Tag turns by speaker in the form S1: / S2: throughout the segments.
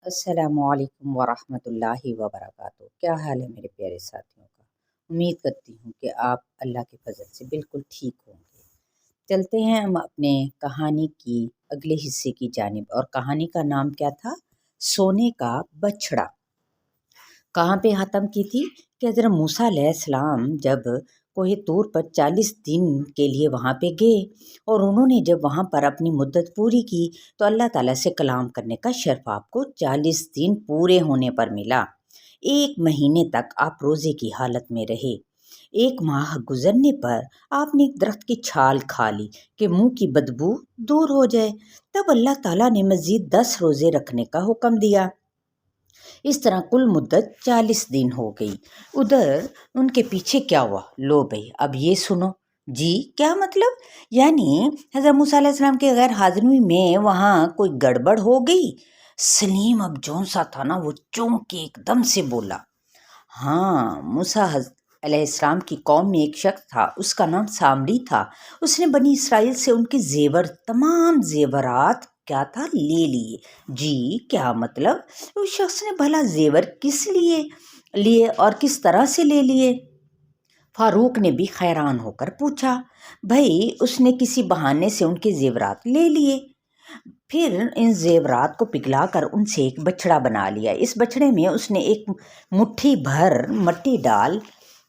S1: السلام علیکم ورحمۃ اللہ وبرکاتہ۔ کیا حال ہے میرے پیارے ساتھیوں کا؟ امید کرتی ہوں کہ آپ اللہ کے فضل سے بالکل ٹھیک ہوں گے۔ چلتے ہیں ہم اپنے کہانی کی اگلے حصے کی جانب، اور کہانی کا نام کیا تھا؟ سونے کا بچھڑا۔ کہاں پہ ختم کی تھی کہ حضرت موسیٰ علیہ السلام جب کوہ طور پر 40 دن کے لیے وہاں پہ گئے، اور انہوں نے جب وہاں پر اپنی مدت پوری کی تو اللہ تعالیٰ سے کلام کرنے کا شرف آپ کو 40 دن پورے ہونے پر ملا۔ 1 مہینے تک آپ روزے کی حالت میں رہے۔ 1 ماہ گزرنے پر آپ نے ایک درخت کی چھال کھا لی کہ منہ کی بدبو دور ہو جائے۔ تب اللہ تعالیٰ نے مزید 10 روزے رکھنے کا حکم دیا۔ اس طرح کل مدت 40 دن ہو گئی۔ ادھر ان کے پیچھے کیا ہوا؟ لو بھئی اب یہ سنو۔ جی کیا مطلب؟ یعنی حضرت موسیٰ علیہ السلام کے غیر حاضری میں وہاں کوئی گڑبڑ ہو گئی؟ سلیم اب جون سا تھا نا، وہ چونک کے ایک دم سے بولا، ہاں موسیٰ علیہ السلام کی قوم میں ایک شخص تھا، اس کا نام سامری تھا۔ اس نے بنی اسرائیل سے ان کے تمام زیورات کیا تھا؟ لے لیے۔ جی کیا مطلب؟ اس شخص نے بھلا زیور کس لیے اور کس طرح سے لے لیے؟ فاروق نے بھی حیران ہو کر پوچھا۔ بھئی اس نے کسی بہانے سے ان کے زیورات لے لیے، پھر ان زیورات کو پگھلا کر ان سے ایک بچھڑا بنا لیا۔ اس بچھڑے میں اس نے ایک مٹھی بھر مٹی ڈال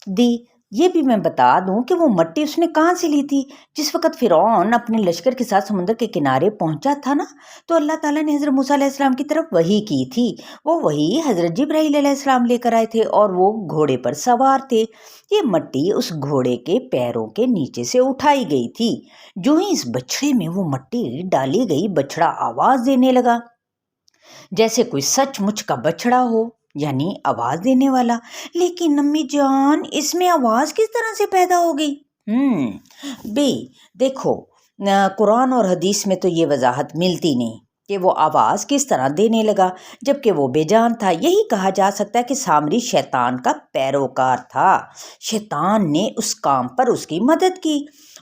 S1: دی۔ یہ بھی میں بتا دوں کہ وہ مٹی اس نے کہاں سے لی تھی؟ جس وقت فرعون اپنے لشکر کے ساتھ سمندر کے کنارے پہنچا تھا نا، تو اللہ تعالیٰ نے حضرت موسیٰ علیہ السلام کی طرف وحی کی تھی۔ وہ وحی حضرت جبرائیل علیہ السلام لے کر آئے تھے، اور وہ گھوڑے پر سوار تھے۔ یہ مٹی اس گھوڑے کے پیروں کے نیچے سے اٹھائی گئی تھی۔ جو ہی اس بچھڑے میں وہ مٹی ڈالی گئی، بچھڑا آواز دینے لگا جیسے کوئی سچ مچ کا بچھڑا ہو، یعنی آواز دینے والا۔ لیکن امی جان اس میں آواز کس طرح سے پیدا ہو گئی؟ بے دیکھو، قرآن اور حدیث میں تو یہ وضاحت ملتی نہیں کہ وہ آواز کس طرح دینے لگا جبکہ وہ بے جان تھا۔ یہی کہا جا سکتا ہے کہ سامری شیطان کا پیروکار تھا۔ شیطان نے اس کام پر اس کی مدد کی،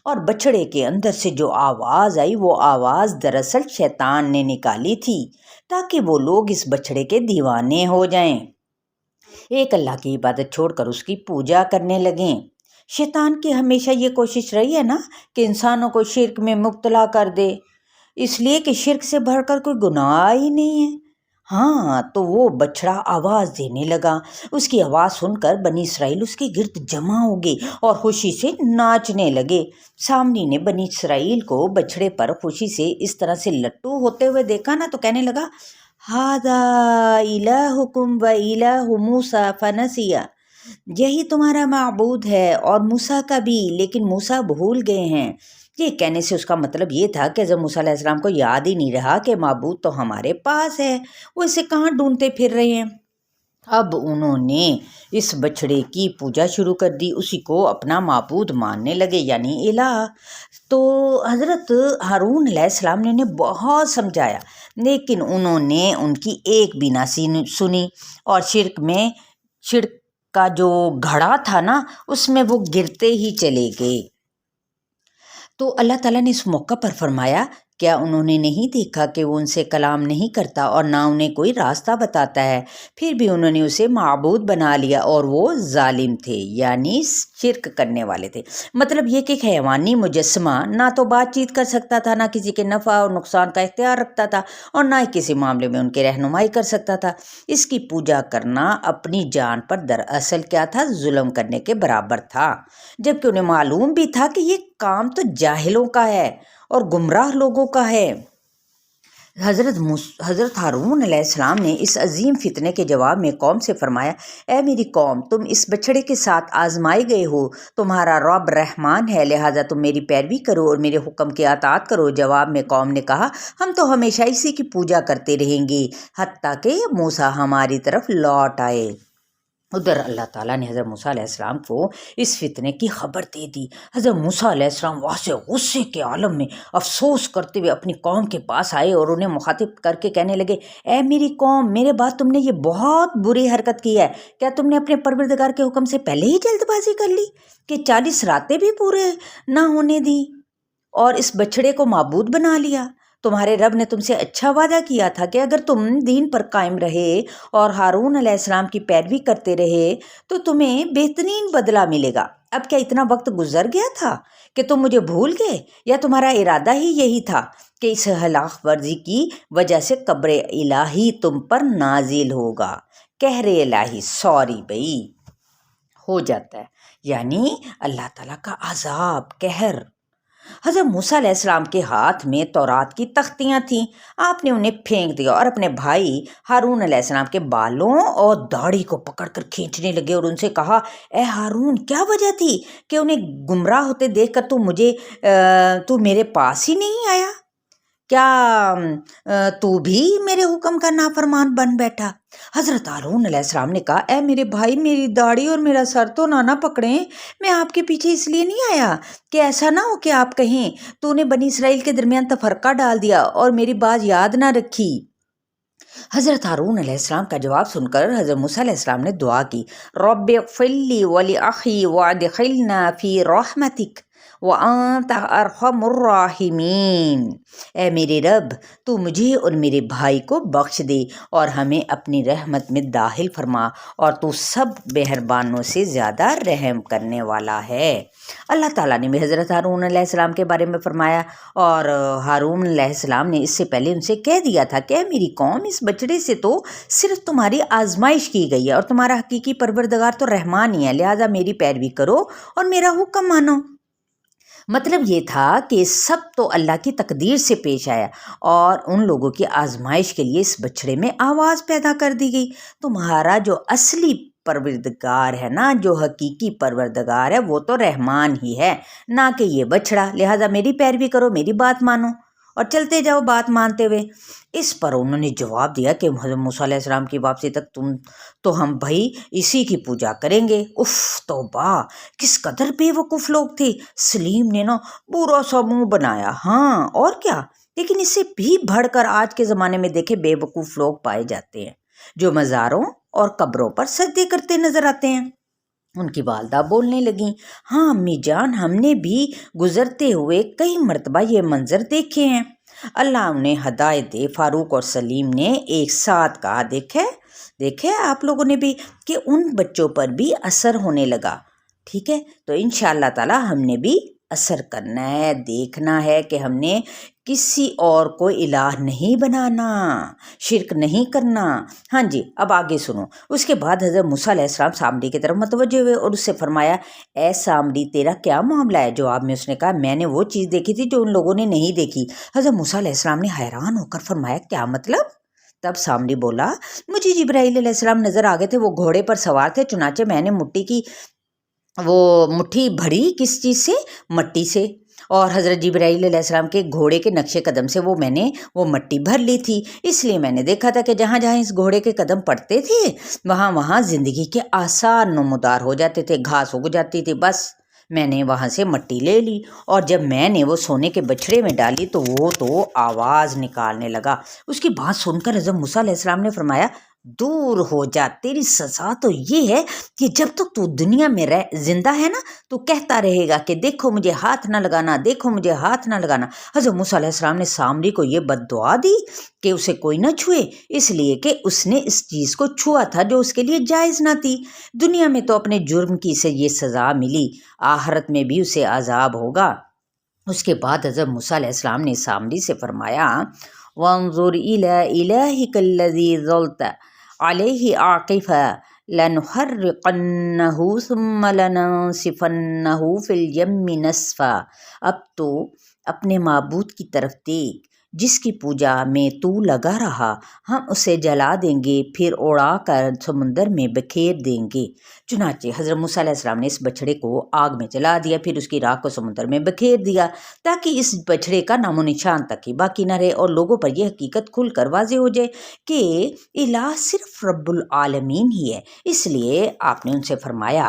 S1: اور بچھڑے کے اندر سے جو آواز آئی وہ آواز دراصل شیطان نے نکالی تھی تاکہ وہ لوگ اس بچھڑے کے دیوانے ہو جائیں، ایک اللہ کی عبادت چھوڑ کر اس کی پوجا کرنے لگیں۔ شیطان کی ہمیشہ یہ کوشش رہی ہے نا کہ انسانوں کو شرک میں مبتلا کر دے، اس لیے کہ شرک سے بڑھ کر کوئی گناہ ہی نہیں ہے۔ ہاں تو وہ بچھڑا آواز دینے لگا۔ اس کی آواز سن کر بنی اسرائیل اس کے گرد جمع ہو گئے اور خوشی سے ناچنے لگے۔ سامری نے بنی اسرائیل کو بچھڑے پر خوشی سے اس طرح سے لٹو ہوتے ہوئے دیکھا نا، تو کہنے لگا، ہذا الہکم و الہ موسیٰ فنسیا، یہی تمہارا معبود ہے اور موسیٰ کا بھی، لیکن موسیٰ بھول گئے ہیں۔ یہ کہنے سے اس کا مطلب یہ تھا کہ حضرت موسیٰ علیہ السلام کو یاد ہی نہیں رہا کہ معبود تو ہمارے پاس ہے، وہ اسے کہاں ڈھونڈتے پھر رہے ہیں۔ اب انہوں نے اس بچھڑے کی پوجا شروع کر دی، اسی کو اپنا معبود ماننے لگے، یعنی الہ۔ تو حضرت ہارون علیہ السلام نے انہیں بہت سمجھایا، لیکن انہوں نے ان کی ایک بھی نہ سنی، اور شرک کا جو گھڑا تھا نا اس میں وہ گرتے ہی چلے گئے۔ تو اللہ تعالیٰ نے اس موقع پر فرمایا، کیا انہوں نے نہیں دیکھا کہ وہ ان سے کلام نہیں کرتا اور نہ انہیں کوئی راستہ بتاتا ہے؟ پھر بھی انہوں نے اسے معبود بنا لیا، اور وہ ظالم تھے، یعنی شرک کرنے والے تھے۔ مطلب یہ کہ حیوانی مجسمہ نہ تو بات چیت کر سکتا تھا، نہ کسی کے نفع اور نقصان کا اختیار رکھتا تھا، اور نہ ہی کسی معاملے میں ان کی رہنمائی کر سکتا تھا۔ اس کی پوجا کرنا اپنی جان پر دراصل کیا تھا؟ ظلم کرنے کے برابر تھا، جبکہ انہیں معلوم بھی تھا کہ یہ کام تو جاہلوں کا ہے اور گمراہ لوگوں کا ہے۔ حضرت ہارون علیہ السلام نے اس عظیم فتنے کے جواب میں قوم سے فرمایا، اے میری قوم، تم اس بچھڑے کے ساتھ آزمائے گئے ہو، تمہارا رب رحمان ہے، لہٰذا تم میری پیروی کرو اور میرے حکم کی اطاعت کرو۔ جواب میں قوم نے کہا، ہم تو ہمیشہ اسی کی پوجا کرتے رہیں گے حتیٰ کہ موسیٰ ہماری طرف لوٹ آئے۔ ادھر اللہ تعالیٰ نے حضرت موسیٰ علیہ السلام کو اس فتنے کی خبر دے دی۔ حضرت موسیٰ علیہ السلام وہاں سے غصے کے عالم میں افسوس کرتے ہوئے اپنی قوم کے پاس آئے اور انہیں مخاطب کر کے کہنے لگے، اے میری قوم، میرے بعد تم نے یہ بہت بری حرکت کی ہے۔ کیا تم نے اپنے پروردگار کے حکم سے پہلے ہی جلد بازی کر لی کہ 40 راتیں بھی پورے نہ ہونے دی اور اس بچھڑے کو معبود بنا لیا؟ تمہارے رب نے تم سے اچھا وعدہ کیا تھا کہ اگر تم دین پر قائم رہے اور ہارون علیہ السلام کی پیروی کرتے رہے تو تمہیں بہترین بدلہ ملے گا۔ اب کیا اتنا وقت گزر گیا تھا کہ تم مجھے بھول گئے، یا تمہارا ارادہ ہی یہی تھا کہ اس ہلاک ورزی کی وجہ سے قبر الہی تم پر نازل ہوگا؟ قہر الہی، سوری بھائی، ہو جاتا ہے، یعنی اللہ تعالیٰ کا عذاب، قہر۔ حضرت موسیٰ علیہ السلام کے ہاتھ میں تورات کی تختیاں تھیں، آپ نے انہیں پھینک دیا اور اپنے بھائی ہارون علیہ السلام کے بالوں اور داڑھی کو پکڑ کر کھینچنے لگے اور ان سے کہا، اے ہارون، کیا وجہ تھی کہ انہیں گمراہ ہوتے دیکھ کر تو میرے پاس ہی نہیں آیا؟ کیا تو بھی میرے حکم کا نافرمان بن بیٹھا؟ حضرت ہارون علیہ السلام نے کہا، اے میرے بھائی، میری داڑھی اور میرا سر تو نہ پکڑیں، میں آپ کے پیچھے اس لیے نہیں آیا کہ ایسا نہ ہو کہ آپ کہیں تو نے بنی اسرائیل کے درمیان تفرقہ ڈال دیا اور میری بات یاد نہ رکھی۔ حضرت ہارون علیہ السلام کا جواب سن کر حضرت موسیٰ علیہ السلام نے دعا کی، رب اغفر لی ولاخی وادخلنا فی رحمتک وانت ارحم الراحمین۔ اے میرے رب، تو مجھے اور میرے بھائی کو بخش دے اور ہمیں اپنی رحمت میں داخل فرما، اور تو سب مہربانوں سے زیادہ رحم کرنے والا ہے۔ اللہ تعالیٰ نے بھی حضرت ہارون علیہ السلام کے بارے میں فرمایا، اور ہارون علیہ السلام نے اس سے پہلے ان سے کہہ دیا تھا کہ اے میری قوم، اس بچڑے سے تو صرف تمہاری آزمائش کی گئی ہے، اور تمہارا حقیقی پروردگار تو رحمان ہی ہے، لہٰذا میری پیروی کرو اور میرا حکم مانو۔ مطلب یہ تھا کہ سب تو اللہ کی تقدیر سے پیش آیا، اور ان لوگوں کی آزمائش کے لیے اس بچڑے میں آواز پیدا کر دی گئی۔ تمہارا جو اصلی پروردگار ہے نا، جو حقیقی پروردگار ہے، وہ تو رحمان ہی ہے، نہ کہ یہ بچڑا، لہٰذا میری پیروی کرو، میری بات مانو اور چلتے جاؤ بات مانتے ہوئے۔ اس پر انہوں نے جواب دیا کہ حضرت موسیٰ علیہ السلام کی واپسی تک تو ہم بھائی اسی کی پوجا کریں گے۔ اف توبہ، کس قدر بے وقوف لوگ تھے۔ سلیم نے نا برا سا منہ بنایا، ہاں اور کیا، لیکن اس سے بھی بڑھ کر آج کے زمانے میں دیکھے بے وقوف لوگ پائے جاتے ہیں جو مزاروں اور قبروں پر سجدے کرتے نظر آتے ہیں۔ ان کی والدہ بولنے لگیں، ہاں امی جان، ہم نے بھی گزرتے ہوئے کئی مرتبہ یہ منظر دیکھے ہیں۔ اللہ انہیں ہدایت دے۔ فاروق اور سلیم نے ایک ساتھ کہا، دیکھے آپ لوگوں نے بھی کہ ان بچوں پر بھی اثر ہونے لگا۔ ٹھیک ہے، تو انشاءاللہ تعالی ہم نے بھی اثر کرنا ہے، دیکھنا ہے کہ ہم نے کسی اور کو الہ نہیں بنانا، شرک نہیں کرنا۔ ہاں جی، اب آگے سنو۔ اس کے بعد حضرت موسیٰ علیہ السلام سامری کی طرف متوجہ ہوئے اور اس سے فرمایا، اے سامری، تیرا کیا معاملہ ہے؟ جواب میں اس نے کہا، میں نے وہ چیز دیکھی تھی جو ان لوگوں نے نہیں دیکھی۔ حضرت موسیٰ علیہ السلام نے حیران ہو کر فرمایا، کیا مطلب؟ تب سامری بولا، مجھے جبرائیل علیہ السلام نظر آ گئے تھے، وہ گھوڑے پر سوار تھے، چنانچہ میں نے مٹھی بھری کس چیز سے؟ مٹی سے، اور حضرت جبرائیل علیہ السلام کے گھوڑے کے نقش قدم سے میں نے وہ مٹی بھر لی تھی۔ اس لیے میں نے دیکھا تھا کہ جہاں جہاں اس گھوڑے کے قدم پڑتے تھے وہاں وہاں زندگی کے آثار نمودار ہو جاتے تھے، گھاس اگ جاتی تھی، بس میں نے وہاں سے مٹی لے لی، اور جب میں نے وہ سونے کے بچھڑے میں ڈالی تو وہ تو آواز نکالنے لگا۔ اس کی بات سن کر حضرت موسیٰ علیہ السلام نے فرمایا، دور ہو جا، تیری سزا تو یہ ہے کہ جب تک تو دنیا میں زندہ ہے نا تو کہتا رہے گا کہ دیکھو مجھے ہاتھ نہ لگانا، دیکھو مجھے ہاتھ نہ لگانا۔ حضرت موسیٰ علیہ السلام نے سامری کو یہ بد دعا دی کہ اسے کوئی نہ چھوئے، اس لیے کہ اس نے اس چیز کو چھوا تھا جو اس کے لیے جائز نہ تھی۔ دنیا میں تو اپنے جرم کی سے یہ سزا ملی، آخرت میں بھی اسے عذاب ہوگا۔ اس کے بعد حضرت موسیٰ علیہ السلام نے سامری سے فرمایا، وانظر الی الہک الذی ظلت علیہ عاکفا لنحرقنہ ثم لننسفنہ فی الیم نسفا۔ اب تو اپنے معبود کی طرف دیکھ جس کی پوجا میں تو لگا رہا، ہم اسے جلا دیں گے، پھر اڑا کر سمندر میں بکھیر دیں گے۔ چنانچہ حضرت موسیٰ علیہ السلام نے اس بچھڑے کو آگ میں جلا دیا، پھر اس کی راکھ کو سمندر میں بکھیر دیا تاکہ اس بچھڑے کا نام و نشان تک ہی باقی نہ رہے اور لوگوں پر یہ حقیقت کھل کر واضح ہو جائے کہ الہ صرف رب العالمین ہی ہے۔ اس لیے آپ نے ان سے فرمایا